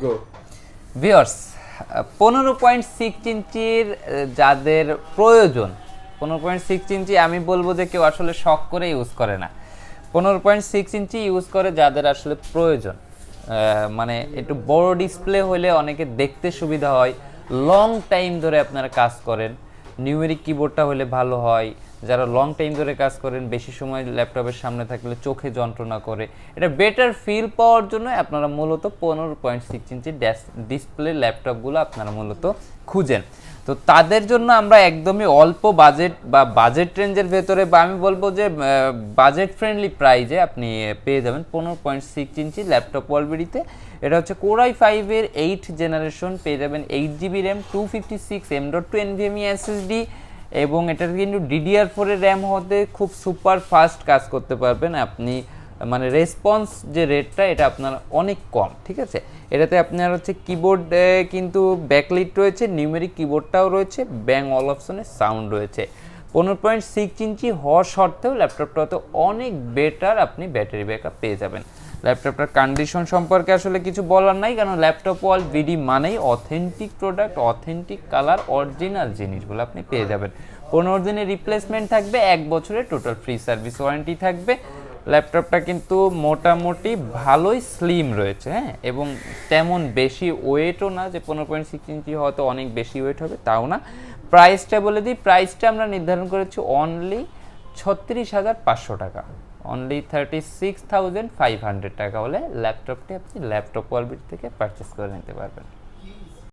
গো viewers 15.6 ইঞ্চির যাদের প্রয়োজন, 15.6 ইঞ্চি আমি বলবো যে কেউ আসলে শখ করে ইউজ করে না, 15.6 ইঞ্চি ইউজ করে যাদের আসলে প্রয়োজন। মানে একটু বড় ডিসপ্লে হলে অনেকে দেখতে সুবিধা হয়, লং টাইম ধরে আপনারা কাজ করেন, নিউমেরিক কিবোর্ডটা হলে ভালো হয়। যারা লং টাইম ধরে কাজ করেন, বেশি সময় ল্যাপটপের সামনে থাকলে চোখে যন্ত্রণা করে, এটা বেটার ফিল পাওয়ার জন্য আপনারা মূলত 15.6 ইঞ্চি ডিসপ্লে ল্যাপটপগুলো আপনারা মূলত খুঁজেন। তো তাদের জন্য আমরা একদমই অল্প বাজেট বা বাজেট রেঞ্জের ভেতরে, বা আমি বলবো যে বাজেট ফ্রেন্ডলি প্রাইজে আপনি পেয়ে যাবেন 15.6 ইঞ্চি ল্যাপটপ ওয়ালবেরিতে। এটা হচ্ছে কোর i5-এর 8th জেনারেশন, পেয়ে যাবেন 8GB RAM, 256 M.2 NVMe SSD, এবং এটার কিন্তু DDR4 এর র্যাম হতে খুব সুপার ফাস্ট কাজ করতে পারবেন আপনি। মানে রেসপন্স যে রেটটা এটা আপনার অনেক কম, ঠিক আছে। এটাতে আপনার হচ্ছে কিবোর্ড কিন্তু ব্যাকলিট রয়েছে, নিউমেরিক কিবোর্ডটাও রয়েছে, ব্যাং অলপশনের সাউন্ড রয়েছে। 15.6 ইঞ্চি হওয়া সত্ত্বেও ল্যাপটপটাতে অনেক বেটার আপনি ব্যাটারি ব্যাকআপ পেয়ে যাবেন। ল্যাপটপটার কন্ডিশন সম্পর্কে আসলে কিছু বলার নাই, কারণ ল্যাপটপ ওয়াল বিডি মানেই authentic product, authentic colour, original জিনিসগুলো আপনি পেয়ে যাবেন। 15 দিনের রিপ্লেসমেন্ট থাকবে, 1 বছরের টোটাল ফ্রি সার্ভিস ওয়ারেন্টি থাকবে। ল্যাপটপটা কিন্তু মোটামুটি ভালোই স্লিম রয়েছে, হ্যাঁ, এবং তেমন বেশি ওয়েটও না যে 15.6 ইঞ্চি হয়তো অনেক বেশি ওয়েট হবে, তাও না। প্রাইসটা বলে দিই, প্রাইসটা আমরা নির্ধারণ করেছি অনলি 36,500 টাকা, অনলি 36,500 টাকা হলে ল্যাপটপটি আপনি ল্যাপটপ ওয়ালবিট থেকে পারচেস করে নিতে পারবেন।